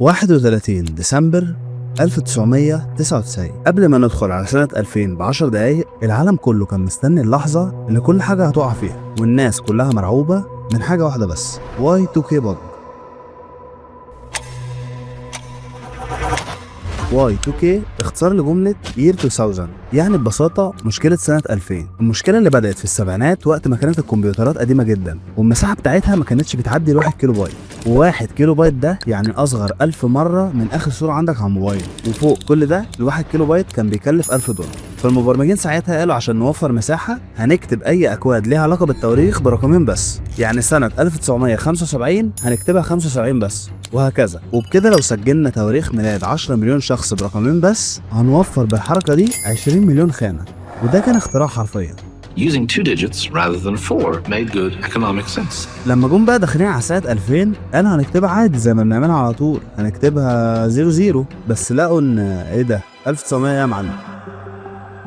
31 ديسمبر 1999. قبل ما ندخل على سنة 2000 ب10 دقايق، العالم كله كان مستني اللحظة اللي كل حاجة هتقع فيها، والناس كلها مرعوبة من حاجة واحدة بس: Y2K bug. Y2K اختصار لجملة Year 2000، يعني ببساطة مشكلة سنة 2000. المشكلة اللي بدأت في السبعينات وقت ما كانت الكمبيوترات قديمة جدا، والمساحة بتاعتها ما كانتش بتعدي ال1 كيلو بايت، و1 كيلو بايت ده يعني أصغر 1000 مرة من آخر صورة عندك على الموبايل، وفوق كل ده ال1 كيلو بايت كان بيكلف $1000. فالمبرمجين ساعتها قالوا عشان نوفر مساحة هنكتب أي أكواد ليها علاقة بالتواريخ برقمين بس، يعني سنة 1975 هنكتبها 75 بس، وهكذا. وبكده لو سجلنا تواريخ ميلاد 10 مليون شخص برقمين بس، هنوفر بالحركة دي 20 مليون خانة. وده كان اختراع حرفيا. Using 2 digits rather than 4 made good economic sense. لما جم بقى داخلين على سنة 2000 قالوا هنكتبها عادي زي ما بنعملها على طول، هنكتبها 00، بس لقوا ان ايه ده 1900 يا معلم.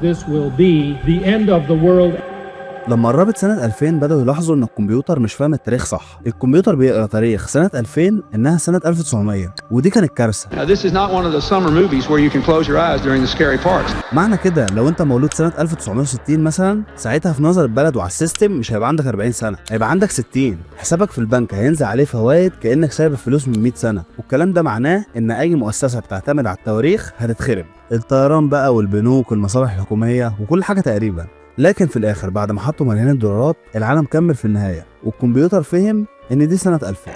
This will be the end of the world. لما قربت سنة 2000 بدأوا يلاحظوا ان الكمبيوتر مش فاهم التاريخ صح. الكمبيوتر بيقرا تاريخ سنة 2000 انها سنة 1900، ودي كانت كارثة. Now this is not one of the summer movies where you can close your eyes during the scary parts. معنى كده لو انت مولود سنة 1960 مثلا، ساعتها في نظر البلد وعلى السيستم مش هيبقى عندك 40 سنة، هيبقى عندك 60. حسابك في البنك هينزل عليه فوائد كأنك سايب الفلوس من 100 سنة، والكلام ده معناه ان اي مؤسسة بتعتمد على التواريخ هتتخرب. الطيران بقى والبنوك والمصالح الحكومية وكل حاجة تقريبا. لكن في الاخر بعد ما حطوا مليان الدولارات، العالم كمل في النهاية، والكمبيوتر فهم ان دي سنة 2000.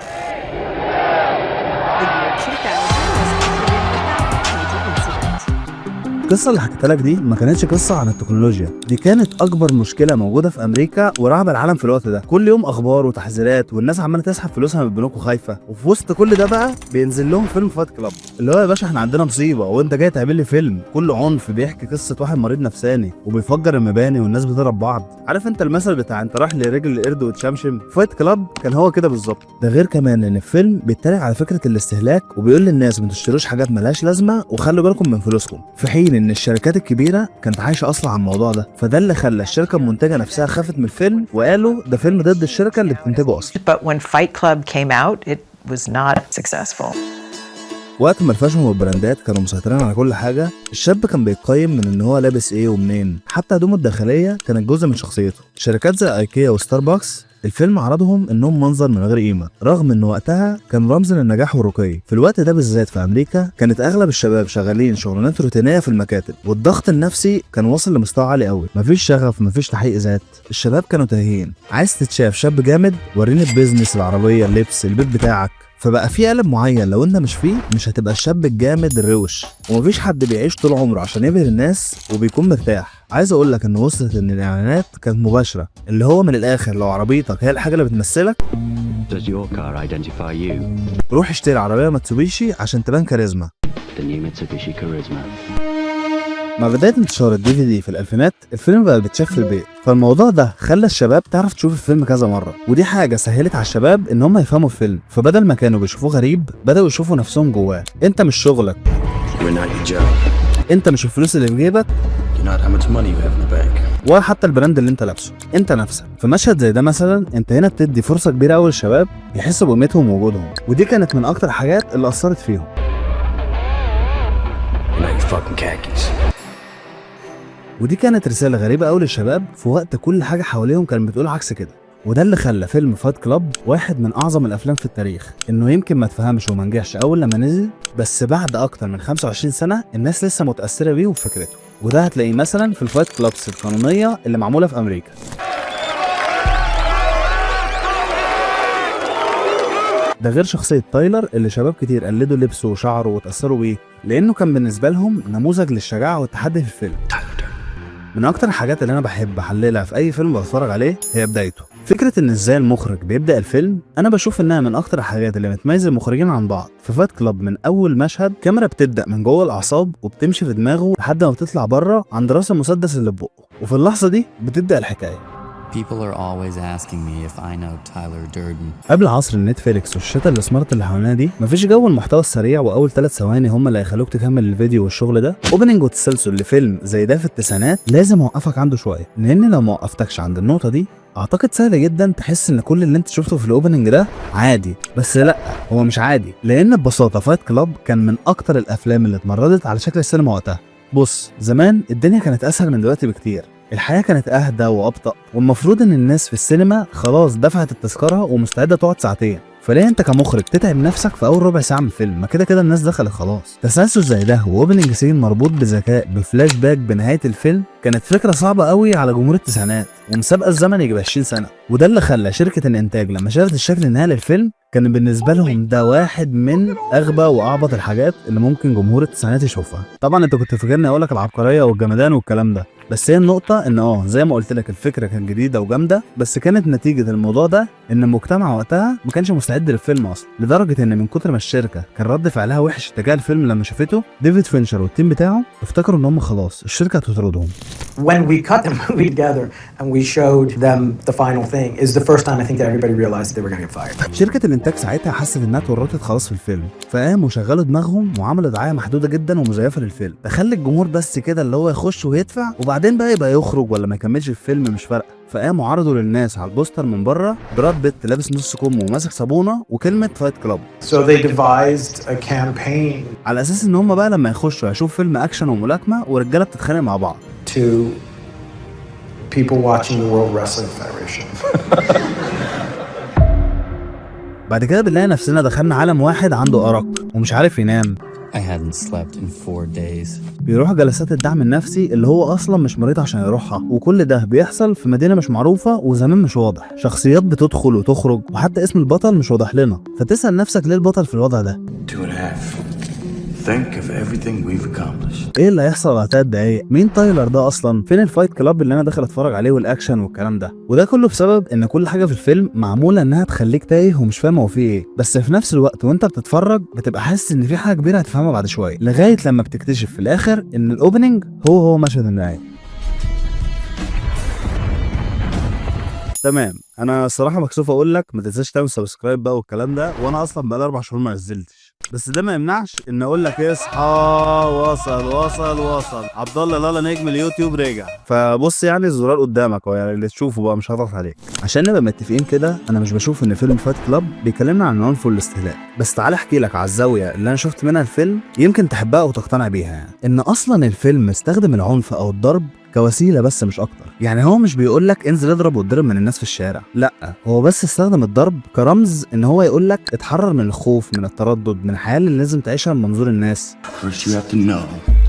القصة اللي حكيتها لك دي ما كانتش قصة عن التكنولوجيا، دي كانت أكبر مشكلة موجودة في أمريكا ورعب العالم في الوقت ده. كل يوم أخبار وتحذيرات، والناس عمالة تسحب فلوسها من البنوك وخايفة. وفي وسط كل ده بقى بينزل لهم فيلم فايت كلاب، اللي هو يا باشا احنا عندنا مصيبة وأنت جاي تعمل لي فيلم كله عنف، بيحكي قصة واحد مريض نفساني وبيفجر المباني والناس بتضرب بعض. عارف أنت المثل بتاع أنت رايح لرجل القرد وتشمشم؟ فايت كلاب كان هو كده بالظبط. ده غير كمان إن الفيلم بيتريق على فكرة الاستهلاك، وبيقول للناس ما تشتروش حاجات ملهاش لازمة وخلوا بالكم من فلوسكم، في حين إن الشركات الكبيرة كانت عايشه اصلا على الموضوع ده. فده اللي خلى الشركه المنتجه نفسها خافت من الفيلم، وقالوا ده فيلم ضد الشركه اللي بتنتجه اصلا. But when Fight Club came out, it was not successful. وقت ما الفاشن والبراندات كانوا مسيطرين على كل حاجه، الشاب كان بيتقيم من ان هو لابس ايه ومنين، حتى هدومه الداخليه كانت جزء من شخصيته. شركات زي ايكيا وستاربكس الفيلم عرضهم انهم منظر من غير قيمه، رغم ان وقتها كان رمز للنجاح والرقي. في الوقت ده بالذات في امريكا كانت اغلب الشباب شغالين شغلانات روتينيه في المكاتب، والضغط النفسي كان واصل لمستوى عالي قوي. مفيش شغف، مفيش تحقيق ذات، الشباب كانوا تايهين. عايز تتشاف شاب جامد؟ وريني البيزنس، العربيه، اللبس، البيت بتاعك. فبقى في قالب معين لو انت مش فيه مش هتبقى الشاب الجامد الروش. ومفيش حد بيعيش طول عمره عشان يبهر الناس وبيكون مرتاح. عايز اقول لك ان وصلت ان الاعلانات كانت مباشره، اللي هو من الاخر لو عربيتك هي الحاجه اللي بتمثلك، Does your car identify you? روح اشتري عربيه ماتسوبيشي عشان تبان كاريزما. The new Mitsubishi Charisma. مع بدايه انتشار DVD في الالفينات، الفيلم بقى بيتشاف في البيت، فالموضوع ده خلى الشباب تعرف تشوف الفيلم كذا مره، ودي حاجه سهلت على الشباب ان هم يفهموا الفيلم. فبدل ما كانوا بيشوفوه غريب، بداوا يشوفوا نفسهم جواه. انت مش شغلك، You're not your job. انت مش الفلوس اللي في جيبك، You're not how much money you have in the bank. ولا حتى البراند اللي انت لابسه، انت نفسك. في مشهد زي ده مثلا، انت هنا بتدي فرصه كبيره قوي للشباب يحسوا بقيمتهم ووجودهم، ودي كانت من اكتر الحاجات اللي اثرت فيهم. You're not your fucking khakis. ودي كانت رساله غريبه قوي للشباب في وقت كل حاجه حواليهم كانت بتقول عكس كده. وده اللي خلى فيلم فايت كلاب واحد من اعظم الافلام في التاريخ. انه يمكن ما تفهمش وما نجحش اول لما نزل، بس بعد اكتر من 25 سنه الناس لسه متاثره بيه وبفكرته. وده هتلاقيه مثلا في الفايت كلابس القانونيه اللي معموله في امريكا. ده غير شخصيه تايلر اللي شباب كتير قلدوا لبسه وشعره وتاثروا بيه، لانه كان بالنسبه لهم نموذج للشجاعه والتحدي في الفيلم. من اكتر الحاجات اللي انا بحب احللها في اي فيلم بتفرج عليه هي بدايته. فكره ان ازاي المخرج بيبدا الفيلم، انا بشوف انها من اكتر الحاجات اللي بتميز المخرجين عن بعض. في فايت كلاب من اول مشهد كاميرا بتبدا من جوه الاعصاب وبتمشي في دماغه لحد ما بتطلع بره عند راس المسدس اللي في بقه، وفي اللحظه دي بتبدا الحكايه. People are always asking me if I know Tyler Durden. قبل عصر النتفليكس والشتا السمارت اللي حوالينا دي، مفيش جو المحتوى السريع واول 3 ثواني هم اللي هيخلوك تكمل الفيديو والشغل ده. اوبننج وتسلسل لفيلم زي ده في التسعينات لازم اوقفك عنده شويه، لان لو ما وقفتكش عند النقطه دي اعتقد سهل جدا تحس ان كل اللي انت شفته في الاوبننج ده عادي، بس لا، هو مش عادي، لان ببساطه فايت كلاب كان من اكتر الافلام اللي اتمردت على شكل السينما وقتها. بص، زمان الدنيا كانت اسهل من دلوقتي بكتير، الحياه كانت اهدى وابطأ، والمفروض ان الناس في السينما خلاص دفعت التذكره ومستعده تقعد ساعتين، فليه انت كمخرج تتعب نفسك في اول ربع ساعه من الفيلم؟ ما كده كده الناس دخلت خلاص. تسلسل زي ده واوبننج سين مربوط بذكاء بفلاش باك بنهايه الفيلم كانت فكره صعبه قوي على جمهور التسعينات، ومسابقه الزمن يجي 20 سنه، وده اللي خلى شركه الانتاج لما شافت الشكل النهائي للفيلم كان بالنسبه لهم ده واحد من اغبى واعبط الحاجات اللي ممكن جمهور التسعينات يشوفها. طبعا انت كنت فاكرني اقول لك العبقريه والجمدان والكلام ده، بس هي النقطه ان زي ما قلت لك الفكره كانت جديده وجامده، بس كانت نتيجه الموضوع ده ان المجتمع وقتها ما كانش مستعد للفيلم اصلا، لدرجه ان من كتر ما الشركه كان رد فعلها وحش تجاه الفيلم لما شافته، ديفيد فينشر والتيم بتاعه افتكروا ان هم خلاص الشركه هتطردهم. When we cut the movie together and we showed them the final thing is the first time I think that everybody realized they were going to get fired. شركة الانتاج ساعتها حست انها اتورطت خلاص في الفيلم، فقاموا شغلوا دماغهم وعملوا دعاية محدودة جدا ومزيفة للفيلم، تخلي الجمهور بس كده اللي هو يخش ويدفع وبعدين بقى يبقى يخرج ولا ما يكملش الفيلم مش فارقة. فقاموا عرضوا للناس على البوستر من بره براد بيت لابس نص كم وماسك صابونة وكلمة فايت كلاب. So they devised a campaign على اساس ان هم بقى لما يخشوا يشوفوا فيلم اكشن وملاكمة ورجالة بتتخانق مع بعض. to people watching the World Wrestling Federation. بعد كده بنلاقي نفسنا دخلنا عالم واحد عنده أرق ومش عارف ينام. I hadn't slept in 4 days. بيروح جلسات الدعم النفسي اللي هو اصلا مش مريض عشان يروحها، وكل ده بيحصل في مدينه مش معروفه وزمان مش واضح، شخصيات بتدخل وتخرج وحتى اسم البطل مش واضح لنا، فتسال نفسك ليه البطل في الوضع ده؟ 2.5. Think of everything we've accomplished. ايه اللي هيحصل بعد 3 دقايق؟ مين تايلر ده اصلا؟ فين الفايت كلاب اللي انا داخل اتفرج عليه والاكشن والكلام ده؟ وده كله بسبب ان كل حاجه في الفيلم معموله انها تخليك تايه ومش فاهم هو فيه ايه، بس في نفس الوقت وانت بتتفرج بتبقى حاسس ان في حاجه كبيره هتفهمها بعد شويه، لغايه لما بتكتشف في الاخر ان الاوبننج هو مشهد النهايه. تمام، انا الصراحه مكسوف اقول لك ما تنساش تعمل سبسكرايب بقى والكلام ده، وانا اصلا بقى 4 شهور ما نزلتش، بس ده ما يمنعش ان اقول لك اصحى وصل عبد الله لالا نجم اليوتيوب رجع. فبص يعني الزرار قدامك اهو، يعني اللي تشوفه بقى مش هضغط عليك. عشان نبقى متفقين كده، انا مش بشوف ان فيلم فايت كلاب بيكلمنا عن العنف والاستهلاك، بس تعالى احكي لك على الزاويه اللي انا شفت منها الفيلم يمكن تحبها او تقتنع بيها. يعني ان اصلا الفيلم استخدم العنف او الضرب كوسيله بس مش اكتر، يعني هو مش بيقول لك انزل اضرب واتضرب من الناس في الشارع، لا، هو بس استخدم الضرب كرمز ان هو يقول لك اتحرر من الخوف، من التردد، من الحياه اللي لازم تعيشها من منظور الناس. First you have to know,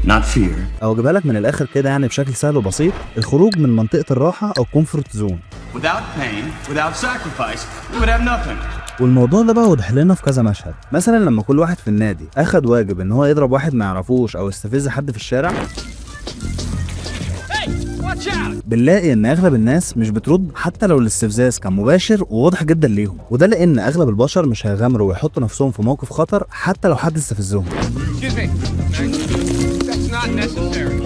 not fear. او اجيبها لك من الاخر كده يعني بشكل سهل وبسيط، الخروج من منطقه الراحه او كومفورت زون. Without pain, without sacrifice, we would have nothing. والموضوع ده بقى وضح لنا في كذا مشهد، مثلا لما كل واحد في النادي اخد واجب ان هو يضرب واحد ما يعرفوش او يستفز حد في الشارع، بنلاقي ان اغلب الناس مش بترد حتى لو الاستفزاز كان مباشر وواضح جدا ليهم، وده لان اغلب البشر مش هيغامروا ويحطوا نفسهم في موقف خطر حتى لو حد استفزهم.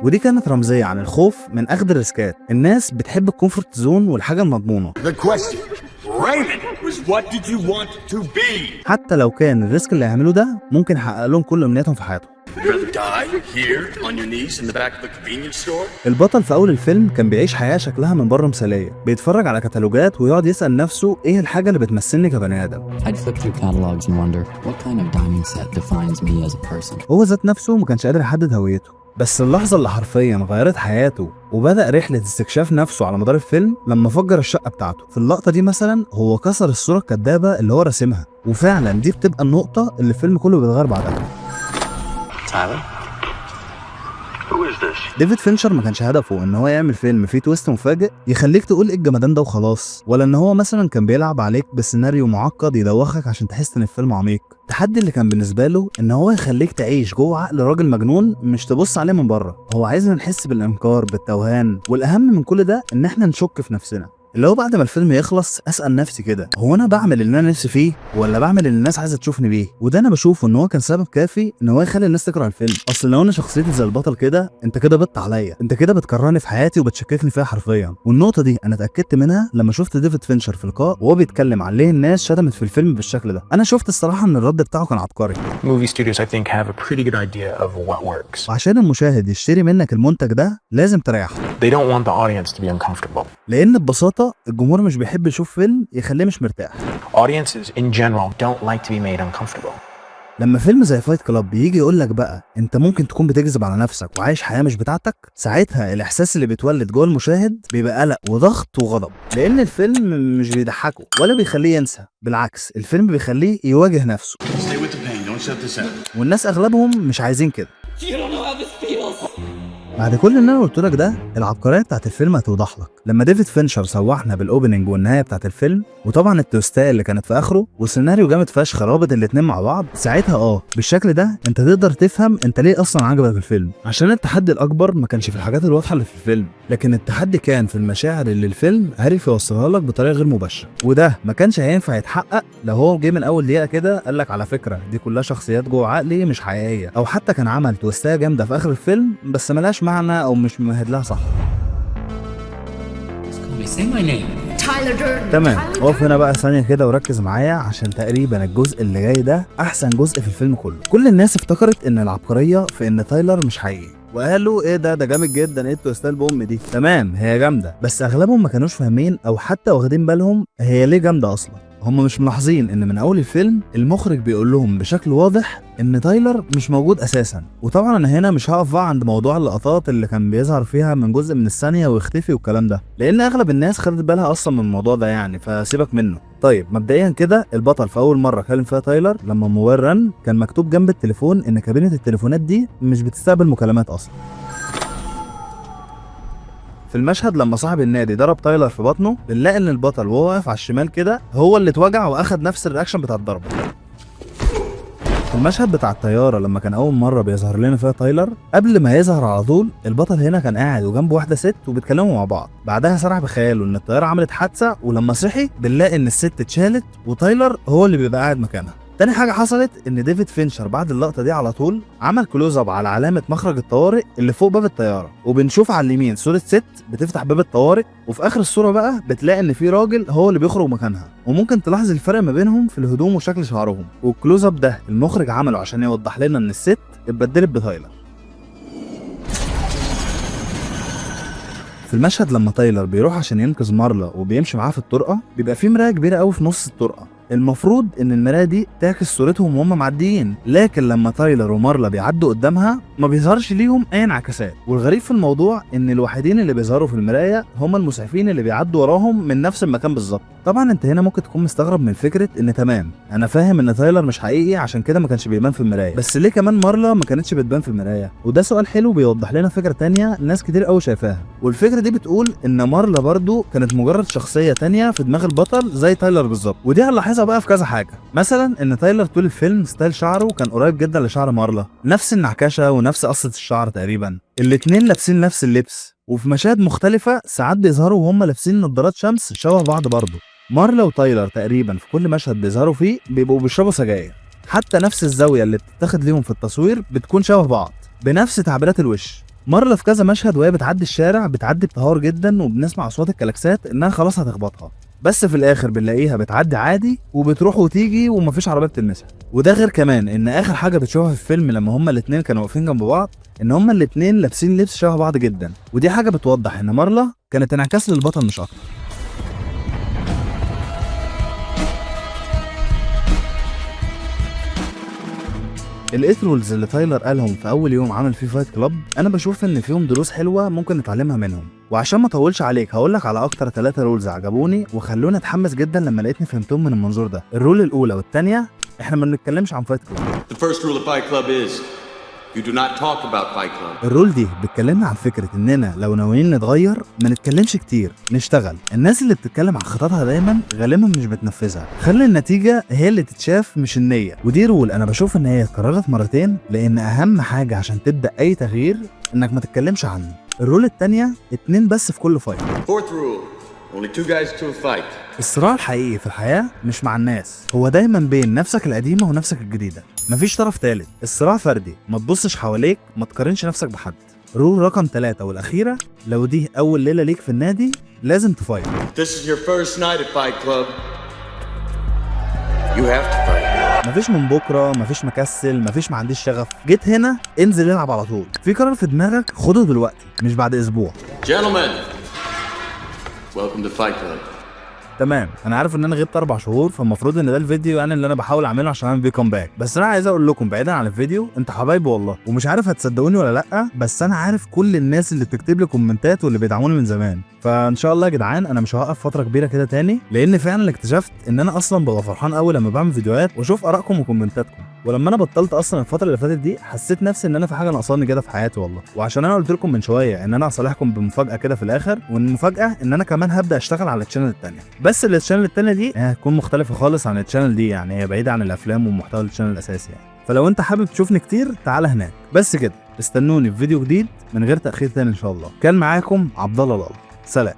ودي كانت رمزيه عن الخوف من اخذ الريسكات، الناس بتحب الكومفورت زون والحاجه المضمونه. حتى لو كان الريسك اللي هيعملوه ده ممكن يحقق لهم كل امنياتهم في حياتهم. البطل في اول الفيلم كان بيعيش حياه شكلها من بره مثاليه، بيتفرج على كتالوجات ويقعد يسال نفسه ايه الحاجه اللي بتمثلني كبني ادم. I'd flip through catalogs and wonder what kind of dining set defines me as a person. هو ذات نفسه ما كانش قادر يحدد هويته، بس اللحظه اللي حرفيا غيرت حياته وبدا رحله استكشاف نفسه على مدار الفيلم لما فجر الشقه بتاعته. في اللقطه دي مثلا هو كسر الصوره الكدابه اللي هو راسمها، وفعلا دي بتبقى النقطه اللي الفيلم كله بيتغير بعدها. Tyler? Who is this? ديفيد فينشر ما كانش هدفه ان هو يعمل فيلم فيه تويست مفاجئ يخليك تقول ايه الجمدان ده وخلاص، ولا ان هو مثلا كان بيلعب عليك بسيناريو معقد يدوخك عشان تحس ان الفيلم عميق. التحدي اللي كان بالنسبه له ان هو يخليك تعيش جوه عقل راجل مجنون مش تبص عليه من بره، هو عايزنا نحس بالانكار بالتوهان، والاهم من كل ده ان احنا نشك في نفسنا. اللي هو بعد ما الفيلم يخلص اسال نفسي كده، هو انا بعمل اللي انا نفسي فيه ولا بعمل اللي الناس عايزه تشوفني بيه؟ وده انا بشوفه ان هو كان سبب كافي ان هو يخلي الناس تكره الفيلم. اصل لو انا شخصيتي زي البطل كده، انت كده بت عليا، انت كده بتكرهني في حياتي وبتشككني فيها حرفيا. والنقطه دي انا اتاكدت منها لما شفت ديفيد فينشر في لقاء وهو بيتكلم عن ليه الناس شتمت في الفيلم بالشكل ده. انا شفت الصراحه ان الرد بتاعه كان عبقري. Movie studios I think have a pretty good idea of what works. وعشان المشاهد يشتري منك المنتج ده لازم تريحه. They don't want the audience to be uncomfortable. لان ببساطه الجمهور مش بيحب يشوف فيلم يخليه مش مرتاح. Audiences in general don't like to be made uncomfortable. لما فيلم زي فايت كلاب بيجي يقولك بقى انت ممكن تكون بتكذب على نفسك وعايش حياه مش بتاعتك، ساعتها الاحساس اللي بيتولد جوه المشاهد بيبقى قلق وضغط وغضب، لان الفيلم مش بيضحكه ولا بيخليه ينسى، بالعكس الفيلم بيخليه يواجه نفسه. والناس اغلبهم مش عايزين كده. بعد كل اللي انا قلت لك ده، العبقريه بتاعت الفيلم هتوضح لك لما ديفيد فينشر سوحنا بالاوبننج والنهايه بتاعت الفيلم، وطبعا التويستات اللي كانت في اخره، والسيناريو جامد فشخ رابط الاتنين مع بعض. ساعتها بالشكل ده انت تقدر تفهم انت ليه اصلا عجبك الفيلم، عشان التحدي الاكبر ما كانش في الحاجات الواضحه اللي في الفيلم، لكن التحدي كان في المشاعر اللي الفيلم عرف يوصلها لك بطريقه غير مباشره، وده ما كانش هينفع يتحقق لو هو جه من اول دقيقه كده قال لك على فكره دي كلها شخصيات جوه عقلي مش حقيقيه، او حتى كان عمل تويستات جامده في اخر الفيلم بس ملهاش معنى او مش ممهد لها صح. تمام، اقف هنا بقى ثانيه كده وركز معايا، عشان تقريبا الجزء اللي جاي ده احسن جزء في الفيلم كله. كل الناس افتكرت ان العبقريه في ان تايلر مش حقيقي، وقالوا ايه ده جامد جدا، ايه التويستات بوم دي. تمام، هي جامده، بس اغلبهم ما كانوش فاهمين او حتى واخدين بالهم هي ليه جامده اصلا. هم مش ملاحظين ان من اول الفيلم المخرج بيقول لهم بشكل واضح ان تايلر مش موجود اساسا. وطبعا انا هنا مش هقف بقى عند موضوع اللقطات اللي كان بيظهر فيها من جزء من الثانيه ويختفي والكلام ده، لان اغلب الناس خدت بالها اصلا من الموضوع ده يعني، فسيبك منه. طيب مبدئيا كده، البطل في اول مره كلم فيها تايلر لما موبايل رن كان مكتوب جنب التليفون ان كابينه التليفونات دي مش بتستقبل مكالمات اصلا. في المشهد لما صاحب النادي ضرب تايلر في بطنه، بنلاقي ان البطل وهو واقف على الشمال كده هو اللي اتوجع واخد نفس الرياكشن بتاع الضربه. في المشهد بتاع الطياره لما كان اول مره بيظهر لنا فيها تايلر، قبل ما يظهر على طول البطل هنا كان قاعد وجنبه واحده ست وبيتكلموا مع بعض، بعدها سرح بخياله ان الطياره عملت حادثه، ولما صحي بنلاقي ان الست اتشالت وتايلر هو اللي بيبقى قاعد مكانها. تاني حاجه حصلت ان ديفيد فينشر بعد اللقطه دي على طول عمل كلوز اب على علامه مخرج الطوارئ اللي فوق باب الطياره، وبنشوف على اليمين صوره ست بتفتح باب الطوارئ، وفي اخر الصوره بقى بتلاقي ان في راجل هو اللي بيخرج مكانها، وممكن تلاحظ الفرق ما بينهم في الهدوم وشكل شعرهم. والكلوز اب ده المخرج عمله عشان يوضح لنا ان الست اتبدلت بتايلر. في المشهد لما تايلر بيروح عشان ينقذ مارلا وبيمشي معاه في الطرقه، بيبقى في مرايه كبيره قوي في نص الطرقه، المفروض ان المرايه دي تعكس صورتهم وهم معديين، لكن لما تايلر ومارلا بيعدوا قدامها ما بيظهرش ليهم اي انعكاسات. والغريب في الموضوع ان الوحيدين اللي بيظهروا في المرايه هم المسعفين اللي بيعدوا وراهم من نفس المكان بالظبط. طبعا انت هنا ممكن تكون مستغرب من فكره ان تمام انا فاهم ان تايلر مش حقيقي عشان كده ما كانش بيبان في المرايه، بس ليه كمان مارلا ما كانتش بتبان في المرايه؟ وده سؤال حلو بيوضح لنا فكره تانية ناس كتير قوي شايفاها، والفكره دي بتقول ان مارلا برضو كانت مجرد شخصيه تانية في دماغ البطل زي تايلر بالظبط. ودي هنلاحظها بقى في كذا حاجه، مثلا ان تايلر طول الفيلم ستايل شعره كان قريب جدا لشعر مارلا، نفس النعكشه ونفس قصه الشعر تقريبا، الاتنين لابسين نفس اللبس، وفي مشاهد مختلفه ساعات بيظهروا وهم لابسين نظارات شمس شبه بعض برضو. مارلا وتايلر تقريبا في كل مشهد بيظهروا فيه بيبقوا بيشربوا سجاير، حتى نفس الزاويه اللي بتتاخد ليهم في التصوير بتكون شبه بعض بنفس تعبيرات الوش. مارلا في كذا مشهد وهي بتعدي الشارع بتعدي بتهور جدا وبنسمع اصوات الكلاكسات انها خلاص هتخبطها، بس في الاخر بنلاقيها بتعدي عادي وبتروح وتيجي ومفيش عربيه بتلمسها. وده غير كمان ان اخر حاجه بتشوفها في الفيلم لما هما الاتنين كانوا واقفين جنب بعض ان هما الاتنين لابسين لبس شبه بعض جدا، ودي حاجه بتوضح ان مارلا كانت انعكاس للبطل مش اكتر. الايثرولز اللي تايلر قالهم في اول يوم عمل فيه فايت كلاب، انا بشوف ان فيهم دروس حلوه ممكن نتعلمها منهم. وعشان ما اطولش عليك هقولك على اكتر 3 رولز عجبوني وخلوني اتحمس جدا لما لقيتني فهمتهم من المنظور ده. الرول الاولى والثانيه، احنا ما بنتكلمش عن فايت كلاب. The first rule of Fight Club is you do not talk about Fight Club. الرول دي بتكلمنا عن فكره اننا لو ناويين نتغير ما نتكلمش كتير، نشتغل. الناس اللي بتتكلم عن خططها دايما غالبا مش بتنفذها، خلي النتيجه هي اللي تتشاف مش النية. ودي رول انا بشوف ان هي اتكررت مرتين، لان اهم حاجه عشان تبدا اي تغيير انك ما تتكلمش عنه. الرول الثانيه 2 بس في كل فايت. Fourth rule, only 2 guys to a fight. الصراع الحقيقي في الحياه مش مع الناس، هو دايما بين نفسك القديمه ونفسك الجديده، مفيش طرف ثالث. الصراع فردي، ما تبصش حواليك، ما تقارنش نفسك بحد. رول رقم 3 والاخيره، لو دي اول ليله ليك في النادي لازم تفايت. This is your first night at Fight Club. You have to fight. مفيش من بكره، مفيش مكسل، مفيش ما عنديش شغف. جيت هنا انزل العب على طول. في قرار في دماغك خده دلوقتي مش بعد اسبوع. Gentlemen, welcome to Fight Club. تمام، انا عارف ان انا غبت 4 شهور، فالمفروض ان ده الفيديو يعني اللي انا بحاول اعمله عشان اعمل بيه كومباك. بس انا عايز اقول لكم بعيدا عن الفيديو، انتوا حبايبي والله، ومش عارف هتصدقوني ولا لا، بس انا عارف كل الناس اللي بتكتب لي كومنتات واللي بيدعموني من زمان. فان شاء الله يا جدعان انا مش هوقف فتره كبيره كده تاني، لان فعلا اكتشفت ان انا اصلا ببقى فرحان قوي لما بعمل فيديوهات واشوف ارائكم وكومنتاتكم. ولما انا بطلت اصلا الفتره اللي فاتت دي، حسيت نفسي ان انا في حاجه ناقصاني كده في حياتي والله. وعشان انا قلت لكم من شويه ان انا هصالحكم بمفاجاه كده في الاخر، وان المفاجاه ان انا كمان هبدا اشتغل على الشانل الثانيه. بس الشانل الثانيه دي هتكون مختلفه خالص عن الشانل دي، يعني هي بعيده عن الافلام ومحتوى الشانل الاساسي يعني. فلو انت حابب تشوفني كتير تعالى هناك. بس كده، استنوني في فيديو جديد من غير تاخير تاني ان شاء الله. كان معاكم عبد الله. سلام.